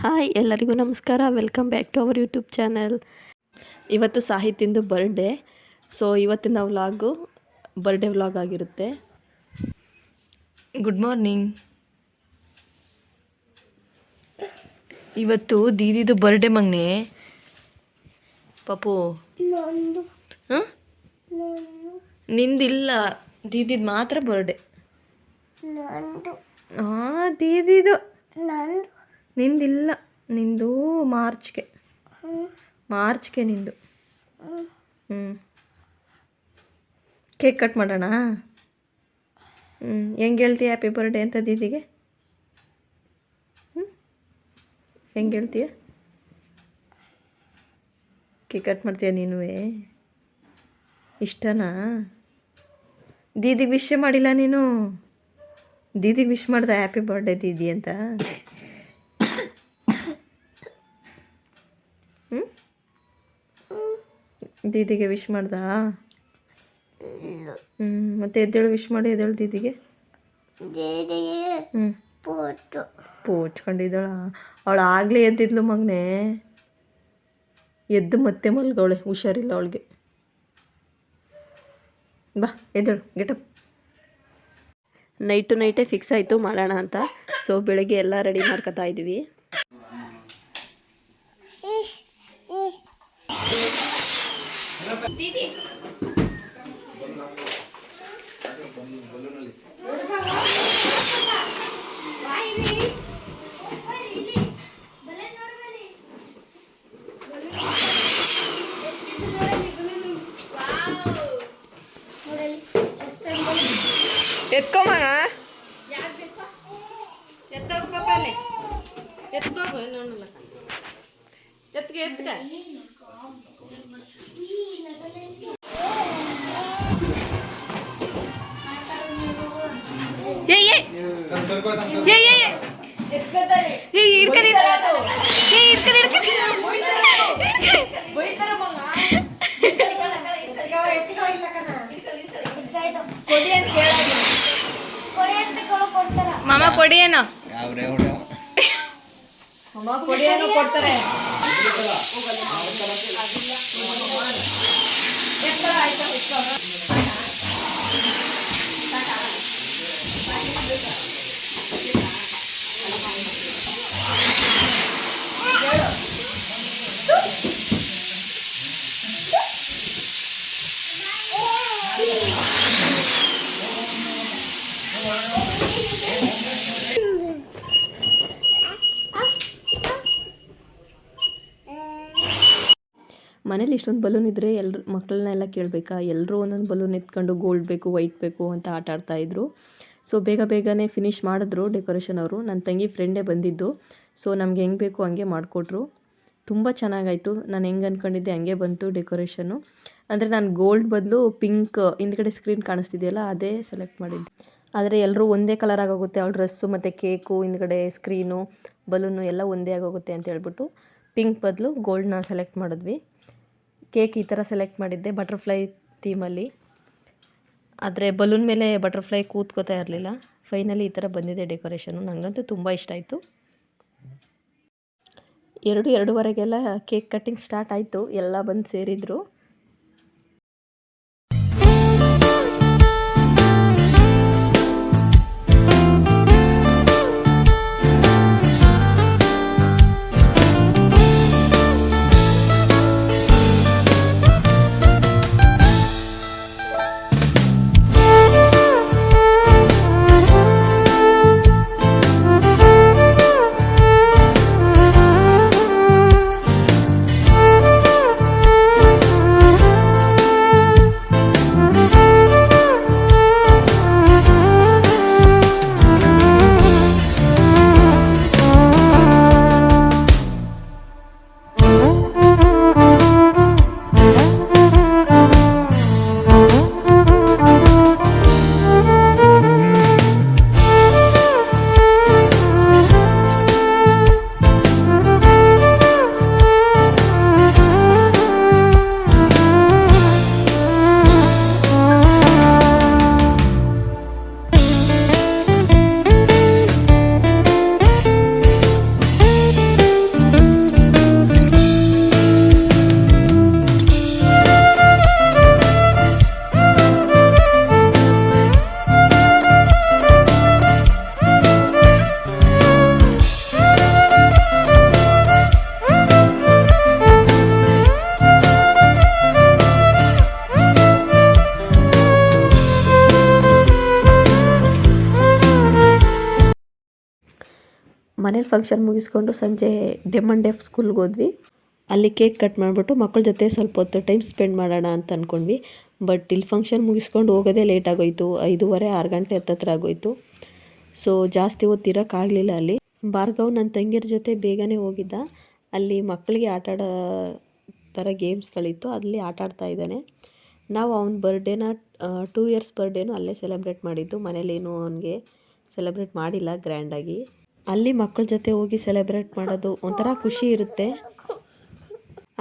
Hi, ಎಲ್ಲರಿಗೂ ನಮಸ್ಕಾರ. Welcome back to our YouTube channel. ಇವತ್ತು ಸಾಹಿತ್ಯಂದು ಬರ್ಡೇ. ಸೊ ಇವತ್ತಿನ ವ್ಲಾಗು ಬರ್ಡೇ ವ್ಲಾಗ್ ಆಗಿರುತ್ತೆ. Good morning. ಇವತ್ತು ದೀದಿದು ಬರ್ಡೇ ಮಗ್ನೆ. ಪಾಪು ಹಾಂ, ನಿಂದಿಲ್ಲ, ದೀದಿದು ಮಾತ್ರ ಬರ್ಡೇ. ಹಾಂ, ದೀದಿದು, ನಿಂದಿಲ್ಲ. ನಿಂದು ಮಾರ್ಚ್ಗೆ ನಿಂದು. ಕೇಕ್ ಕಟ್ ಮಾಡೋಣ. ಹೆಂಗೆ ಹೇಳ್ತೀಯ ಹ್ಯಾಪಿ ಬರ್ಡೇ ಅಂತ ದೀದಿಗೆ? ಹೆಂಗೆ ಹೇಳ್ತೀಯ? ಕೇಕ್ ಕಟ್ ಮಾಡ್ತೀಯ ನೀನು? ಇಷ್ಟನಾ? ದೀದಿಗೆ ವಿಶ್ ಮಾಡಿಲ್ಲ ನೀನು? ದೀದಿಗೆ ವಿಶ್ ಮಾಡ್ದೆ ಹ್ಯಾಪಿ ಬರ್ಡೇ ದೀದಿ ಅಂತ? ದೀದಿಗೆ ವಿಶ್ ಮಾಡ್ದಾ? ಮತ್ತೆ ಎದ್ದೇಳು, ವಿಶ್ ಮಾಡಿ ಎದ್ದೇಳು ದೀದಿಗೆ. ಪೋಚ್ಕೊಂಡಿದ್ದಾಳ ಅವಳು. ಆಗಲೇ ಎದ್ದಿದ್ಲು ಮಗನೇ, ಎದ್ದು ಮತ್ತೆ ಮಲ್ಗವಳೆ. ಹುಷಾರಿಲ್ಲ ಅವಳಿಗೆ. ಬಾ ಎದ್ದೇಳು, ಗೆಟಪ್. ನೈಟೇ ಫಿಕ್ಸ್ ಆಯಿತು ಮಾಡೋಣ ಅಂತ. ಸೊ ಬೆಳಗ್ಗೆ ಎಲ್ಲ ರೆಡಿ ಮಾಡ್ಕೊತಾ ಇದ್ವಿ. ಎತ್ಕೊಮಗ, ಮಾಮ ಕೊಡಿ ಏನೋ, ಮಾಮ ಕೊಡಿ ಏನೋ ಕೊಡ್ತಾರೆ. ಮನೇಲಿ ಇಷ್ಟೊಂದು ಬಲೂನ್ ಇದ್ದರೆ ಎಲ್ಲರೂ ಮಕ್ಕಳನ್ನೆಲ್ಲ ಕೇಳಬೇಕಾ? ಎಲ್ಲರೂ ಒಂದೊಂದು ಬಲೂನ್ ಎತ್ಕೊಂಡು ಗೋಲ್ಡ್ ಬೇಕು, ವೈಟ್ ಬೇಕು ಅಂತ ಆಟ ಆಡ್ತಾಯಿದ್ರು. ಸೊ ಬೇಗನೆ ಫಿನಿಷ್ ಮಾಡಿದ್ರು ಡೆಕೋರೇಷನ್ ಅವರು. ನನ್ನ ತಂಗಿ ಫ್ರೆಂಡೇ ಬಂದಿದ್ದು. ಸೊ ನಮ್ಗೆ ಹೆಂಗೆ ಬೇಕು ಹಂಗೆ ಮಾಡಿಕೊಟ್ರು. ತುಂಬ ಚೆನ್ನಾಗಾಯಿತು. ನಾನು ಹೆಂಗೆ ಅಂದ್ಕೊಂಡಿದ್ದೆ ಹಂಗೆ ಬಂತು ಡೆಕೋರೇಷನ್ನು. ಅಂದರೆ ನಾನು ಗೋಲ್ಡ್ ಬದಲು ಪಿಂಕ್, ಹಿಂದ್ಗಡೆ ಸ್ಕ್ರೀನ್ ಕಾಣಿಸ್ತಿದೆಯಲ್ಲ ಅದೇ ಸೆಲೆಕ್ಟ್ ಮಾಡಿದ್ದೆ. ಆದರೆ ಎಲ್ಲರೂ ಒಂದೇ ಕಲರ್ ಆಗೋಗುತ್ತೆ. ಅವಳ ಡ್ರೆಸ್ಸು ಮತ್ತು ಕೇಕು, ಹಿಂದ್ಗಡೆ ಸ್ಕ್ರೀನು, ಬಲೂನು ಎಲ್ಲ ಒಂದೇ ಆಗೋಗುತ್ತೆ ಅಂತ ಹೇಳ್ಬಿಟ್ಟು ಪಿಂಕ್ ಬದಲು ಗೋಲ್ಡ್ನ ಸೆಲೆಕ್ಟ್ ಮಾಡಿದ್ವಿ. ಕೇಕ್ ಈ ಥರ ಸೆಲೆಕ್ಟ್ ಮಾಡಿದ್ದೆ ಬಟರ್ಫ್ಲೈ ಥೀಮಲ್ಲಿ. ಆದರೆ ಬಲೂನ್ ಮೇಲೆ ಬಟರ್ಫ್ಲೈ ಕೂತ್ಕೋತಾ ಇರಲಿಲ್ಲ. ಫೈನಲಿ ಈ ಥರ ಬಂದಿದೆ ಡೆಕೋರೇಷನು. ನನಗಂತೂ ತುಂಬ ಇಷ್ಟ ಆಯಿತು. 2:30 ಕೇಕ್ ಕಟ್ಟಿಂಗ್ ಸ್ಟಾರ್ಟ್ ಆಯಿತು. ಎಲ್ಲ ಬಂದು ಸೇರಿದರು. ಮನೇಲಿ ಫಂಕ್ಷನ್ ಮುಗಿಸ್ಕೊಂಡು ಸಂಜೆ ಡೆಮ್ ಆ್ಯಂಡ್ ಡೆಫ್ ಸ್ಕೂಲ್ಗೆ ಹೋದ್ವಿ. ಅಲ್ಲಿ ಕೇಕ್ ಕಟ್ ಮಾಡಿಬಿಟ್ಟು ಮಕ್ಕಳ ಜೊತೆ ಸ್ವಲ್ಪ ಹೊತ್ತು ಟೈಮ್ ಸ್ಪೆಂಡ್ ಮಾಡೋಣ ಅಂತ ಅಂದ್ಕೊಂಡ್ವಿ. ಬಟ್ ಇಲ್ಲಿ ಫಂಕ್ಷನ್ ಮುಗಿಸ್ಕೊಂಡು ಹೋಗೋದೇ ಲೇಟ್ ಆಗೋಯಿತು. 5:30 6 ಗಂಟೆ ಹತ್ತತ್ರ ಆಗೋಯಿತು. ಸೊ ಜಾಸ್ತಿ ಹೊತ್ತು ಇರೋಕ್ಕಾಗಲಿಲ್ಲ ಅಲ್ಲಿ. ಭಾರ್ಗವ್ ನನ್ನ ತಂಗಿಯರ ಜೊತೆ ಬೇಗನೆ ಹೋಗಿದ್ದ. ಅಲ್ಲಿ ಮಕ್ಕಳಿಗೆ ಆಟಾಡೋ ಥರ ಗೇಮ್ಸ್ಗಳಿತ್ತು, ಅಲ್ಲಿ ಆಟಾಡ್ತಾ ಇದ್ದಾನೆ. ನಾವು ಅವನ ಬರ್ಡೇನ 2 ಇಯರ್ಸ್ ಬರ್ಡೇನೂ ಅಲ್ಲೇ ಸೆಲೆಬ್ರೇಟ್ ಮಾಡಿದ್ದು. ಮನೇಲೇನು ಅವನಿಗೆ ಸೆಲೆಬ್ರೇಟ್ ಮಾಡಿಲ್ಲ ಗ್ರ್ಯಾಂಡಾಗಿ. ಅಲ್ಲಿ ಮಕ್ಕಳ ಜೊತೆ ಹೋಗಿ ಸೆಲೆಬ್ರೇಟ್ ಮಾಡೋದು ಒಂಥರ ಖುಷಿ ಇರುತ್ತೆ.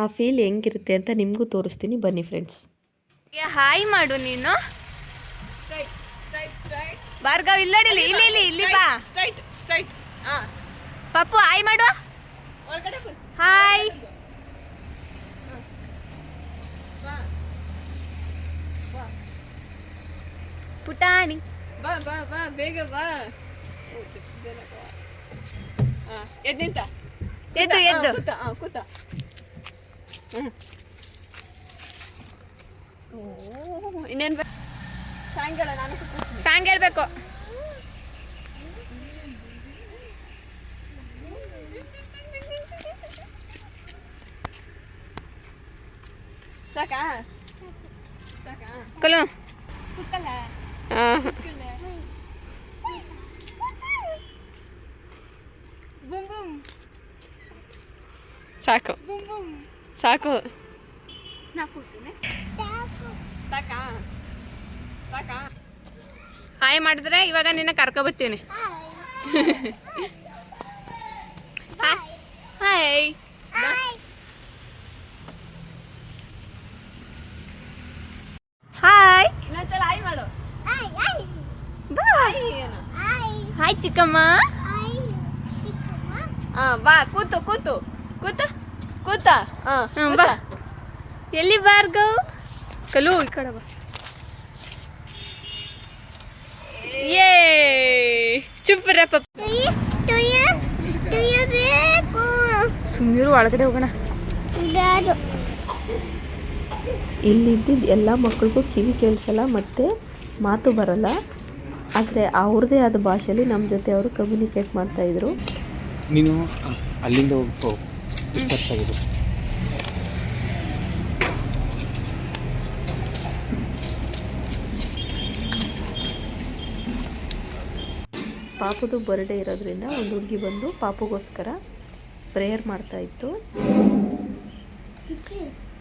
ಆ ಫೀಲ್ ಹೆಂಗಿರುತ್ತೆ ಅಂತ ನಿಮಗೂ ತೋರಿಸ್ತೀನಿ, ಬನ್ನಿ ಫ್ರೆಂಡ್ಸ್. ಹಾಯ್ ಮಾಡು ನೀನು. ಭಾರ್ಗವ್ ಇಲ್ಲಡಿಲಿ, ಇಲ್ಲಿ ಇಲ್ಲಿ ಇಲ್ಲಿ ಬಾ. ಪಪ್ಪು ಹಾಯ್ ಮಾಡು. ಹಾಯ್. ಪುಟಾಣಿ ಬಾ ಬಾ ಬಾ ಬೇಗ ಬಾ. ಎದ್ದು ನಿಂತ, ಎದ್ದು ಎದ್ದು. ಕೂತ ಕೂತ. ಇನ್ನೇನು ಸಾಯಂಕಾಲ ನಾನು ಸಾಂಗ್ ಹೇಳ್ಬೇಕು. ಸಾಕಾ ಸಾಕಾ ಕಲು ಕೂತಲ್ಲ. ಬುಮ್ ಬುಮ್ ಸಾಕು ಬುಮ್ ಬುಮ್. ಸಾಕು. ನಾ ಕೂತೀನಿ. ಸಾಕಾ ಸಾಕಾ. ಹಾಯ್ ಮಾಡಿದ್ರೆ ಇವಾಗ ನಿನ್ನ ಕರ್ಕೊಬರ್ತೀನಿ. ಹಾಯ್. ಹಾಯ್. ಇನ್ನೊಂದ್ಸಲ ಹಾಯ್ ಮಾಡು. ಬಾಯ್. ಹಾಯ್ ಚಿಕ್ಕಮ್ಮ. ಬಾ ಕೂತು ಕೂತು ಕೂತ ಕೂತ. ಬಾ. ಎಲ್ಲಿ ಭಾರ್ಗವ್? ಕಲು ಈ ಕಡೆ ಬಾ. ಏ ಚುಪ್ಪರ ಪಪ್ಪ. ಸುಮ್ಮನಿರು, ಒಳಗಡೆ ಹೋಗೋಣ. ಇಲ್ಲಿದ್ದಿದ್ದು ಎಲ್ಲ ಮಕ್ಕಳಿಗೂ ಕಿವಿ ಕೇಳಿಸಲ್ಲ ಮತ್ತು ಮಾತು ಬರಲ್ಲ. ಆದರೆ ಅವ್ರದ್ದೇ ಆದ ಭಾಷೆಯಲ್ಲಿ ನಮ್ಮ ಜೊತೆ ಅವರು ಕಮ್ಯುನಿಕೇಟ್ ಮಾಡ್ತಾಯಿದ್ರು. ನೀನು ಅಲ್ಲಿಂದ ಹೋಗ್ಕೋ. ಇಷ್ಟಾಗಿದೆ. ಪಾಪುದು ಬರ್ಡೇ ಇರೋದ್ರಿಂದ ಒಂದು ಹುಡುಗಿ ಬಂದು ಪಾಪುಗೋಸ್ಕರ ಪ್ರೇಯರ್ ಮಾಡ್ತಾಯಿತ್ತು.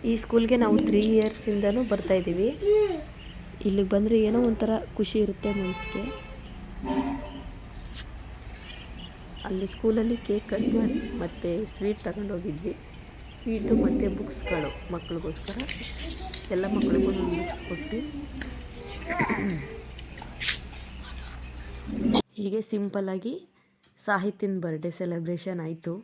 ಈ ಸ್ಕೂಲ್ಗೆ ನಾವು 3 ಇಯರ್ಸಿಂದನೂ ಬರ್ತಾಯಿದ್ದೀವಿ. ಇಲ್ಲಿಗೆ ಬಂದರೆ ಏನೋ ಒಂಥರ ಖುಷಿ ಇರುತ್ತೆ ಮನಸ್ಸಿಗೆ. ಅಲ್ಲಿ ಸ್ಕೂಲಲ್ಲಿ ಕೇಕ್ ಕಟ್ ಮಾಡಿ ಮತ್ತು ಸ್ವೀಟ್ ತಗೊಂಡೋಗಿದ್ವಿ. ಸ್ವೀಟು ಮತ್ತು ಬುಕ್ಸ್ಗಳು ಮಕ್ಕಳಿಗೋಸ್ಕರ ಎಲ್ಲ ಮಕ್ಕಳಿಗೂ ಬುಕ್ಸ್ ಕೊಟ್ಟು ಹೀಗೆ ಸಿಂಪಲ್ಲಾಗಿ ಸಾಹಿತ್ಯನ ಬರ್ಡೇ ಸೆಲೆಬ್ರೇಷನ್ ಆಯಿತು.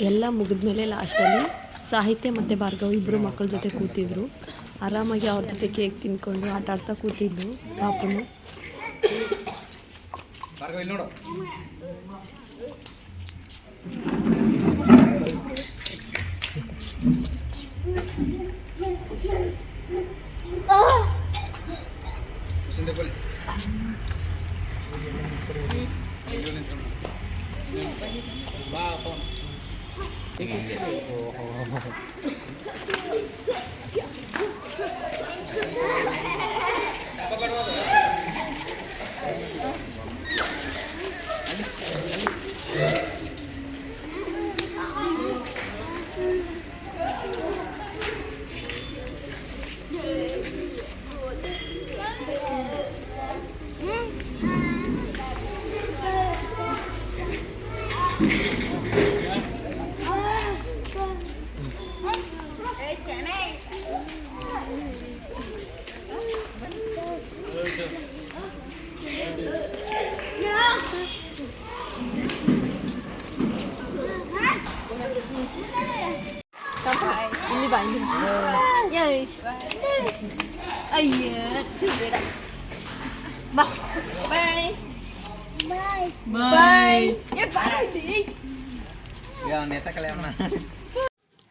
ಎಲ್ಲ ಮುಗಿದ್ಮೇಲೆ ಲಾಸ್ಟಲ್ಲಿ ಸಾಹಿತ್ಯ ಮತ್ತು ಭಾರ್ಗವ್ ಇಬ್ಬರು ಮಕ್ಕಳ ಜೊತೆ ಕೂತಿದ್ರು. ಆರಾಮಾಗಿ ಅವ್ರ ಜೊತೆ ಕೇಕ್ ತಿನ್ಕೊಂಡು ಆಟ ಆಡ್ತಾ ಕೂತಿದ್ದು ಪಾಪನು. ಇಲ್ಲಿ ಬಾ ಇಲ್ಲಿ ಅಯ್ಯ ಬೇಡ ಬಾ ಬಾಯ್ ಬಾಯ್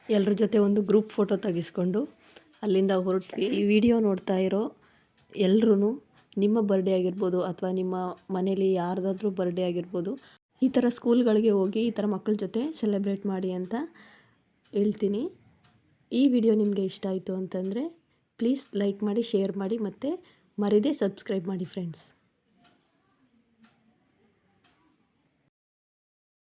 ಎಲ್ಲರ ಜೊತೆ ಒಂದು ಗ್ರೂಪ್ ಫೋಟೋ ತೆಗೆಸ್ಕೊಂಡು ಅಲ್ಲಿಂದ ಹೊರಟ್ವಿ. ಈ ವಿಡಿಯೋ ನೋಡ್ತಾ ಇರೋ ಎಲ್ಲರೂ ನಿಮ್ಮ ಬರ್ಡೇ ಆಗಿರ್ಬೋದು ಅಥವಾ ನಿಮ್ಮ ಮನೇಲಿ ಯಾರ್ದಾದ್ರೂ ಬರ್ಡೇ ಆಗಿರ್ಬೋದು, ಈ ಥರ ಸ್ಕೂಲ್ಗಳಿಗೆ ಹೋಗಿ ಈ ಥರ ಮಕ್ಕಳ ಜೊತೆ ಸೆಲೆಬ್ರೇಟ್ ಮಾಡಿ ಅಂತ ಹೇಳ್ತೀನಿ. ಈ ವಿಡಿಯೋ ನಿಮಗೆ ಇಷ್ಟ ಆಯಿತು ಅಂತಂದರೆ ಪ್ಲೀಸ್ ಲೈಕ್ ಮಾಡಿ, ಶೇರ್ ಮಾಡಿ ಮತ್ತು ಮರೀದೆ ಸಬ್ಸ್ಕ್ರೈಬ್ ಮಾಡಿ ಫ್ರೆಂಡ್ಸ್.